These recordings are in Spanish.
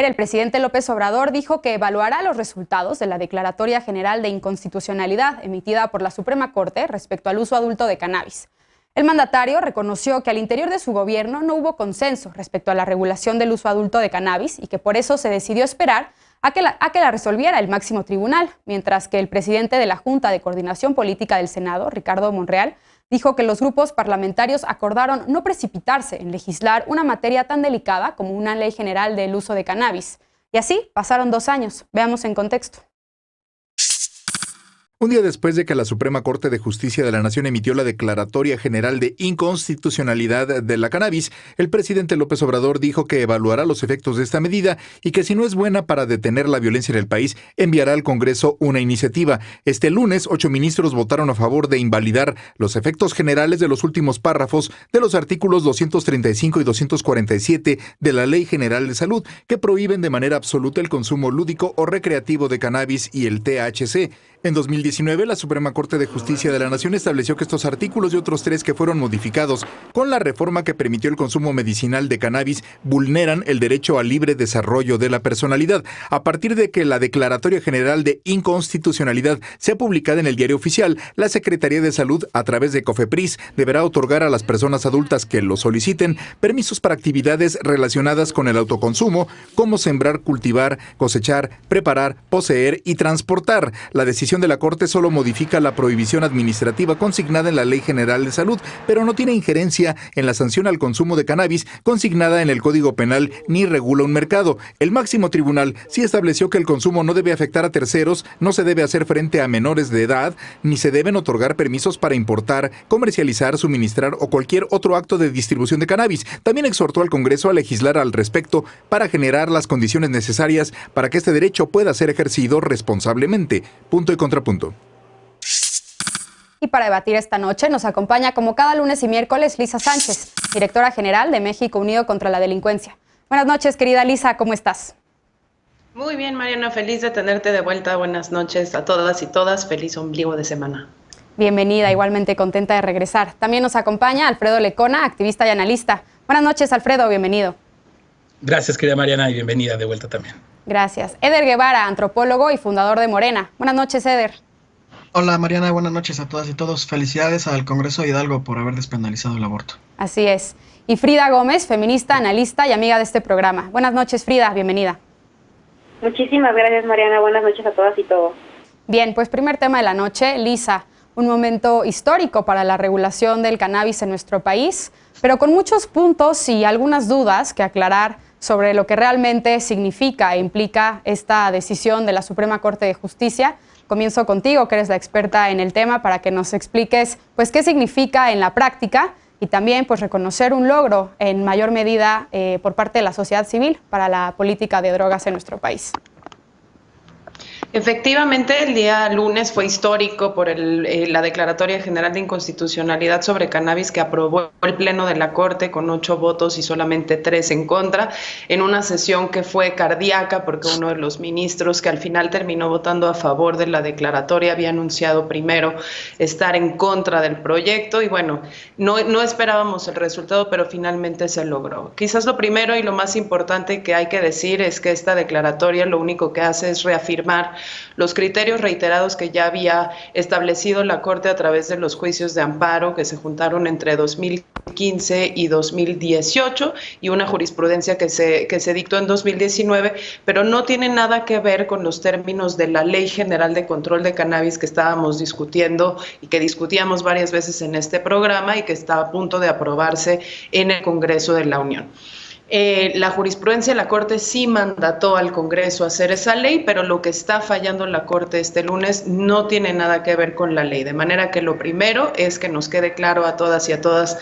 El presidente López Obrador dijo que evaluará los resultados de la Declaratoria General de Inconstitucionalidad emitida por la Suprema Corte respecto al uso adulto de cannabis. El mandatario reconoció que al interior de su gobierno no hubo consenso respecto a la regulación del uso adulto de cannabis y que por eso se decidió esperar a que la resolviera el máximo tribunal, mientras que el presidente de la Junta de Coordinación Política del Senado, Ricardo Monreal, dijo que los grupos parlamentarios acordaron no precipitarse en legislar una materia tan delicada como una ley general del uso de cannabis. Y así pasaron 2 años. Veamos en contexto. Un día después de que la Suprema Corte de Justicia de la Nación emitió la Declaratoria General de Inconstitucionalidad de la cannabis, el presidente López Obrador dijo que evaluará los efectos de esta medida y que si no es buena para detener la violencia en el país, enviará al Congreso una iniciativa. Este lunes, 8 ministros votaron a favor de invalidar los efectos generales de los últimos párrafos de los artículos 235 y 247 de la Ley General de Salud, que prohíben de manera absoluta el consumo lúdico o recreativo de cannabis y el THC. En 2019, la Suprema Corte de Justicia de la Nación estableció que estos artículos y otros 3 que fueron modificados con la reforma que permitió el consumo medicinal de cannabis vulneran el derecho al libre desarrollo de la personalidad. A partir de que la Declaratoria General de Inconstitucionalidad sea publicada en el Diario Oficial, la Secretaría de Salud, a través de COFEPRIS, deberá otorgar a las personas adultas que lo soliciten permisos para actividades relacionadas con el autoconsumo, como sembrar, cultivar, cosechar, preparar, poseer y transportar. La decisión de la Corte solo modifica la prohibición administrativa consignada en la Ley General de Salud, pero no tiene injerencia en la sanción al consumo de cannabis consignada en el Código Penal ni regula un mercado. El máximo tribunal sí estableció que el consumo no debe afectar a terceros, no se debe hacer frente a menores de edad, ni se deben otorgar permisos para importar, comercializar, suministrar o cualquier otro acto de distribución de cannabis. También exhortó al Congreso a legislar al respecto para generar las condiciones necesarias para que este derecho pueda ser ejercido responsablemente. Punto y contrapunto. Y para debatir esta noche nos acompaña como cada lunes y miércoles Lisa Sánchez, directora general de México Unido contra la Delincuencia. Buenas noches, querida Lisa, ¿cómo estás? Muy bien, Mariana, feliz de tenerte de vuelta. Buenas noches a todas y todas. Feliz ombligo de semana. Bienvenida, igualmente contenta de regresar. También nos acompaña Alfredo Lecona, activista y analista. Buenas noches, Alfredo, bienvenido. Gracias, querida Mariana, y bienvenida de vuelta también. Gracias. Eder Guevara, antropólogo y fundador de Morena. Buenas noches, Eder. Hola Mariana, buenas noches a todas y todos. Felicidades al Congreso de Hidalgo por haber despenalizado el aborto. Así es. Y Frida Gómez, feminista, analista y amiga de este programa. Buenas noches, Frida, bienvenida. Muchísimas gracias, Mariana. Buenas noches a todas y todos. Bien, pues primer tema de la noche, Lisa, un momento histórico para la regulación del cannabis en nuestro país, pero con muchos puntos y algunas dudas que aclarar sobre lo que realmente significa e implica esta decisión de la Suprema Corte de Justicia. Comienzo contigo, que eres la experta en el tema, para que nos expliques pues, qué significa en la práctica y también pues, reconocer un logro en mayor medida por parte de la sociedad civil para la política de drogas en nuestro país. Efectivamente, el día lunes fue histórico por la Declaratoria General de Inconstitucionalidad sobre cannabis que aprobó el Pleno de la Corte con 8 votos y solamente 3 en contra, en una sesión que fue cardíaca porque uno de los ministros que al final terminó votando a favor de la declaratoria había anunciado primero estar en contra del proyecto y bueno, no esperábamos el resultado, pero finalmente se logró. Quizás lo primero y lo más importante que hay que decir es que esta declaratoria lo único que hace es reafirmar los criterios reiterados que ya había establecido la Corte a través de los juicios de amparo que se juntaron entre 2015 y 2018 y una jurisprudencia que se dictó en 2019, pero no tiene nada que ver con los términos de la Ley General de Control de Cannabis que estábamos discutiendo y que discutíamos varias veces en este programa y que está a punto de aprobarse en el Congreso de la Unión. La jurisprudencia de la Corte sí mandató al Congreso a hacer esa ley, pero lo que está fallando la Corte este lunes no tiene nada que ver con la ley. De manera que lo primero es que nos quede claro a todas y a todas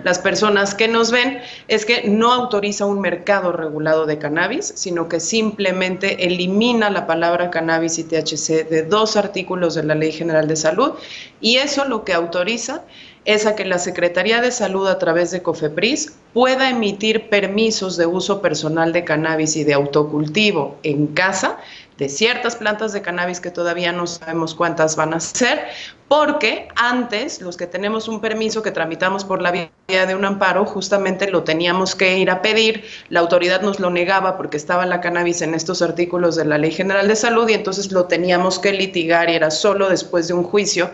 las personas que nos ven, es que no autoriza un mercado regulado de cannabis, sino que simplemente elimina la palabra cannabis y THC de 2 artículos de la Ley General de Salud, y eso lo que autoriza es a que la Secretaría de Salud a través de COFEPRIS pueda emitir permisos de uso personal de cannabis y de autocultivo en casa de ciertas plantas de cannabis que todavía no sabemos cuántas van a ser, porque antes los que tenemos un permiso que tramitamos por la vía de un amparo, justamente lo teníamos que ir a pedir, la autoridad nos lo negaba porque estaba la cannabis en estos artículos de la Ley General de Salud y entonces lo teníamos que litigar y era solo después de un juicio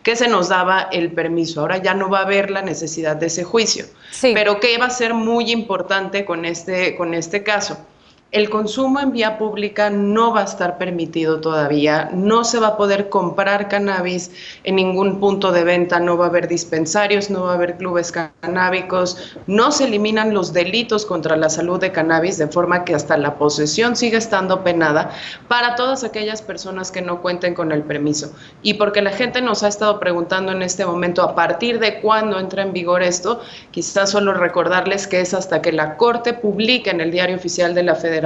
que se nos daba el permiso. Ahora ya no va a haber la necesidad de ese juicio. Sí. Pero ¿qué va a ser muy importante con este caso? El consumo en vía pública no va a estar permitido todavía, no se va a poder comprar cannabis en ningún punto de venta, no va a haber dispensarios, no va a haber clubes canábicos, no se eliminan los delitos contra la salud de cannabis, de forma que hasta la posesión sigue estando penada para todas aquellas personas que no cuenten con el permiso. Y porque la gente nos ha estado preguntando en este momento a partir de cuándo entra en vigor esto, quizás solo recordarles que es hasta que la Corte publique en el Diario Oficial de la Federación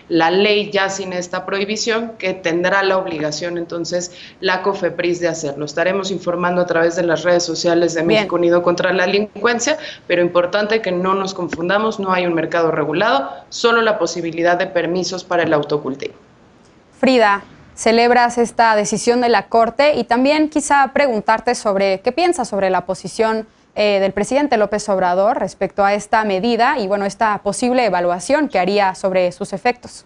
la ley ya sin esta prohibición, que tendrá la obligación entonces la COFEPRIS de hacerlo. Estaremos informando a través de las redes sociales de México Unido contra la Delincuencia, pero importante que no nos confundamos, no hay un mercado regulado, solo la posibilidad de permisos para el autocultivo. Frida, celebras esta decisión de la Corte y también quizá preguntarte sobre qué piensas sobre la posición del presidente López Obrador respecto a esta medida y, bueno, esta posible evaluación que haría sobre sus efectos.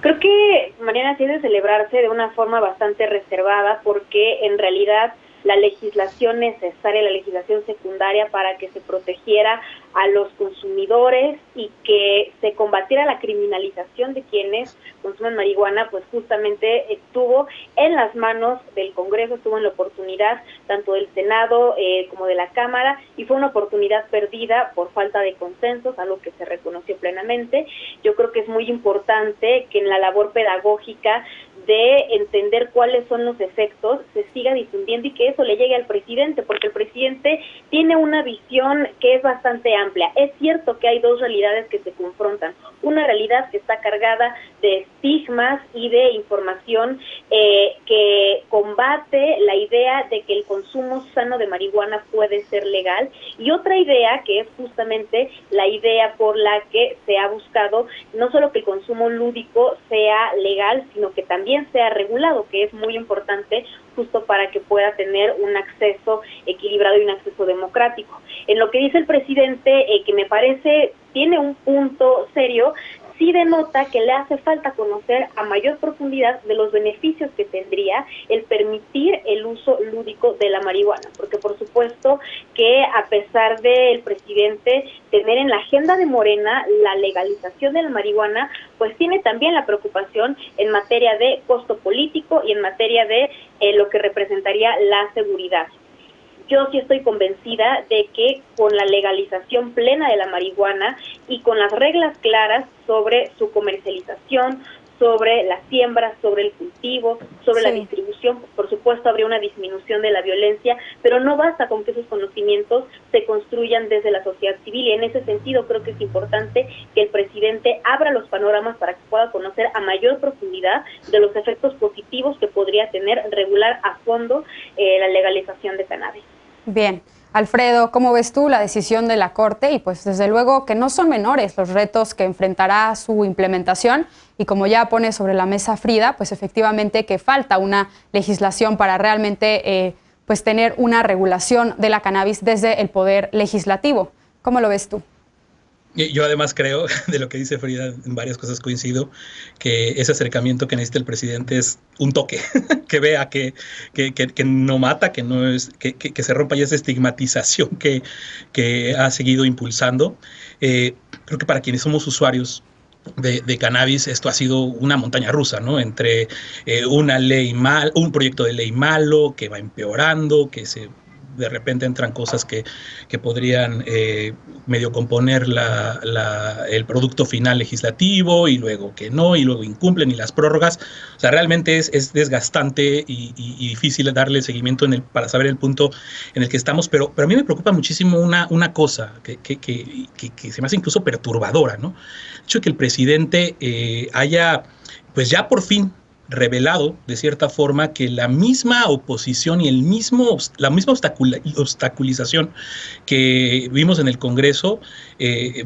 Creo que, Mariana, sí debe celebrarse de una forma bastante reservada porque en realidad la legislación necesaria, la legislación secundaria para que se protegiera a los consumidores y que se combatiera la criminalización de quienes consumen marihuana, pues justamente estuvo en las manos del Congreso, estuvo en la oportunidad tanto del Senado como de la Cámara, y fue una oportunidad perdida por falta de consensos, algo que se reconoció plenamente. Yo creo que es muy importante que en la labor pedagógica de entender cuáles son los efectos se siga difundiendo y que eso le llegue al presidente, porque el presidente tiene una visión que es bastante amplia. Es cierto que hay dos realidades que se confrontan. Una realidad que está cargada de estigmas y de información que combate la idea de que el consumo sano de marihuana puede ser legal, y otra idea que es justamente la idea por la que se ha buscado no solo que el consumo lúdico sea legal, sino que también sea regulado, que es muy importante justo para que pueda tener un acceso equilibrado y un acceso democrático. En lo que dice el presidente, que me parece tiene un punto serio, sí denota que le hace falta conocer a mayor profundidad de los beneficios que tendría el permitir el uso lúdico de la marihuana, porque por supuesto que a pesar del presidente tener en la agenda de Morena la legalización de la marihuana, pues tiene también la preocupación en materia de costo político y en materia de lo que representaría la seguridad. Yo sí estoy convencida de que con la legalización plena de la marihuana y con las reglas claras sobre su comercialización, sobre la siembra, sobre el cultivo, sobre la distribución, por supuesto habría una disminución de la violencia, pero no basta con que esos conocimientos se construyan desde la sociedad civil, y en ese sentido creo que es importante que el presidente abra los panoramas para que pueda conocer a mayor profundidad de los efectos positivos que podría tener regular a fondo la legalización de cannabis. Bien. Alfredo, ¿cómo ves tú la decisión de la Corte? Y pues desde luego que no son menores los retos que enfrentará su implementación, y como ya pone sobre la mesa Frida, pues efectivamente que falta una legislación para realmente pues tener una regulación de la cannabis desde el poder legislativo. ¿Cómo lo ves tú? Yo además creo, de lo que dice Frida, en varias cosas coincido, que ese acercamiento que necesita el presidente es un toque, que vea que no mata, que no es, que se rompa ya esa estigmatización que ha seguido impulsando. Creo que para quienes somos usuarios de cannabis, esto ha sido una montaña rusa, ¿no? Entre un proyecto de ley malo que va empeorando, que de repente entran cosas que podrían medio componer el producto final legislativo, y luego que no, y luego incumplen, y las prórrogas. O sea, realmente es desgastante y difícil darle seguimiento para saber el punto en el que estamos, pero a mí me preocupa muchísimo una cosa que se me hace incluso perturbadora, ¿no? El hecho de que el presidente haya, pues ya por fin, revelado de cierta forma que la misma oposición y la misma obstaculización que vimos en el Congreso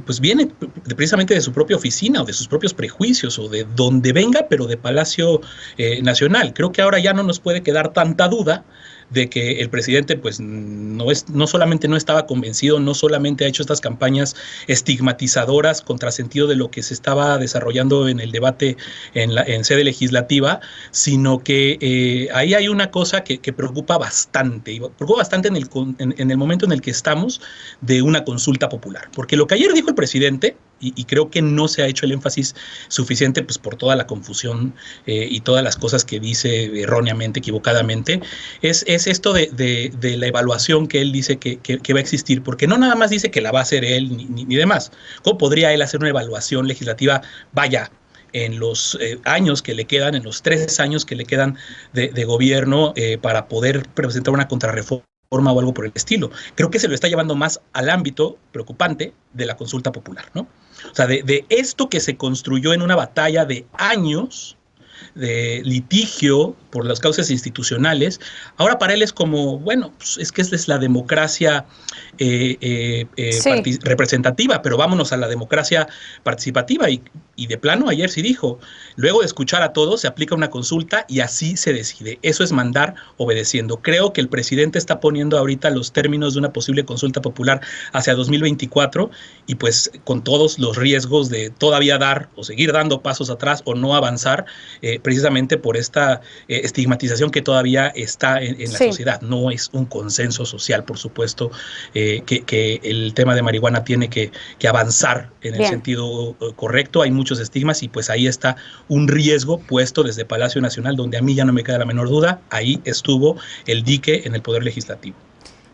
pues viene precisamente de su propia oficina o de sus propios prejuicios o de donde venga, pero de Palacio Nacional. Creo que ahora ya no nos puede quedar tanta duda de que el presidente pues no solamente no estaba convencido, no solamente ha hecho estas campañas estigmatizadoras contrasentido de lo que se estaba desarrollando en el debate en sede legislativa, sino que ahí hay una cosa que preocupa bastante, y preocupa bastante en el momento en el que estamos de una consulta popular, porque lo que ayer dijo el presidente, y creo que no se ha hecho el énfasis suficiente pues por toda la confusión y todas las cosas que dice erróneamente, equivocadamente, es esto de la evaluación que él dice que va a existir, porque no nada más dice que la va a hacer él ni demás. ¿Cómo podría él hacer una evaluación legislativa, en los años que le quedan, en los 3 años que le quedan de gobierno para poder presentar una contrarreforma o algo por el estilo? Creo que se lo está llevando más al ámbito preocupante de la consulta popular, ¿no? O sea, de esto que se construyó en una batalla de años de litigio por las causas institucionales, ahora para él es como, bueno, pues es que esta es la democracia representativa, pero vámonos a la democracia participativa, y de plano ayer sí dijo, luego de escuchar a todos se aplica una consulta y así se decide. Eso es mandar obedeciendo. Creo que el presidente está poniendo ahorita los términos de una posible consulta popular hacia 2024 y pues con todos los riesgos de todavía dar o seguir dando pasos atrás o no avanzar, precisamente por esta estigmatización que todavía está en la sociedad. No es un consenso social, por supuesto, que el tema de marihuana tiene que avanzar en el sentido correcto. Hay muchos estigmas y pues ahí está un riesgo puesto desde Palacio Nacional, donde a mí ya no me queda la menor duda, ahí estuvo el dique en el Poder Legislativo.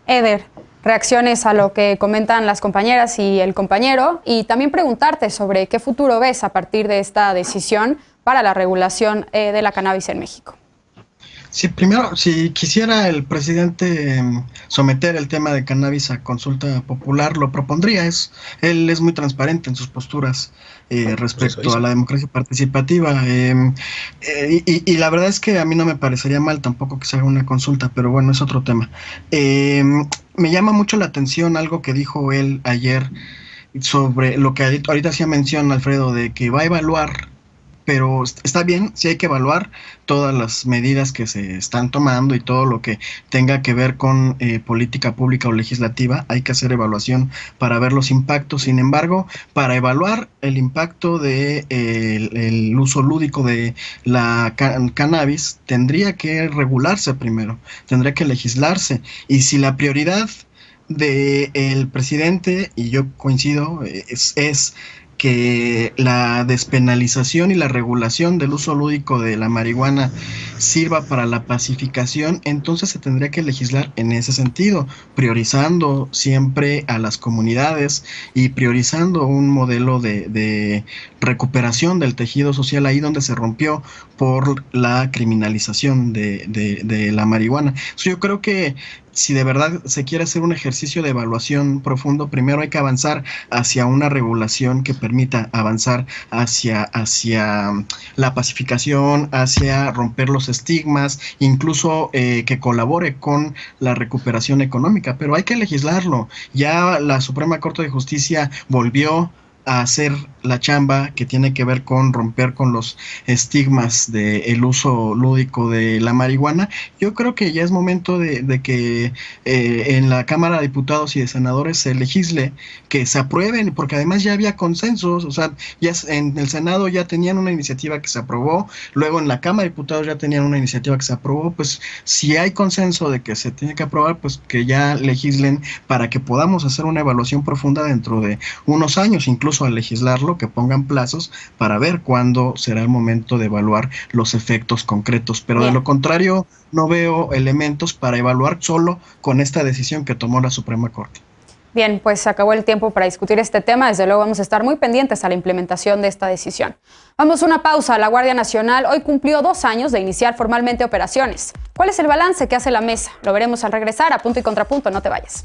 Eder, reacciones a lo que comentan las compañeras y el compañero, y también preguntarte sobre qué futuro ves a partir de esta decisión para la regulación de la cannabis en México. Sí, primero, si quisiera el presidente someter el tema de cannabis a consulta popular, lo propondría. Él es muy transparente en sus posturas respecto a la democracia participativa. Y la verdad es que a mí no me parecería mal tampoco que se haga una consulta, pero bueno, es otro tema. Me llama mucho la atención algo que dijo él ayer sobre lo que ahorita hacía mención, Alfredo, de que va a evaluar. Pero está bien, sí hay que evaluar todas las medidas que se están tomando y todo lo que tenga que ver con política pública o legislativa. Hay que hacer evaluación para ver los impactos. Sin embargo, para evaluar el impacto de el uso lúdico de la cannabis, tendría que regularse primero, tendría que legislarse. Y si la prioridad del presidente, y yo coincido, es que la despenalización y la regulación del uso lúdico de la marihuana sirva para la pacificación, entonces se tendría que legislar en ese sentido, priorizando siempre a las comunidades y priorizando un modelo de recuperación del tejido social ahí donde se rompió por la criminalización de la marihuana. Yo creo que si de verdad se quiere hacer un ejercicio de evaluación profundo, primero hay que avanzar hacia una regulación que permita avanzar hacia la pacificación, hacia romper los estigmas, incluso que colabore con la recuperación económica, pero hay que legislarlo. Ya la Suprema Corte de Justicia volvió a hacer la chamba que tiene que ver con romper con los estigmas del uso lúdico de la marihuana. Yo creo que ya es momento de que en la Cámara de Diputados y de Senadores se legisle, que se aprueben, porque además ya había consensos, o sea, ya en el Senado ya tenían una iniciativa que se aprobó, luego en la Cámara de Diputados ya tenían una iniciativa que se aprobó. Pues si hay consenso de que se tiene que aprobar, pues que ya legislen para que podamos hacer una evaluación profunda dentro de unos años, incluso al legislarlo, que pongan plazos para ver cuándo será el momento de evaluar los efectos concretos. Pero de lo contrario, no veo elementos para evaluar solo con esta decisión que tomó la Suprema Corte. Bien, pues se acabó el tiempo para discutir este tema. Desde luego vamos a estar muy pendientes a la implementación de esta decisión. Vamos a una pausa. La Guardia Nacional hoy cumplió 2 años de iniciar formalmente operaciones. ¿Cuál es el balance que hace la mesa? Lo veremos al regresar a Punto y Contrapunto. No te vayas.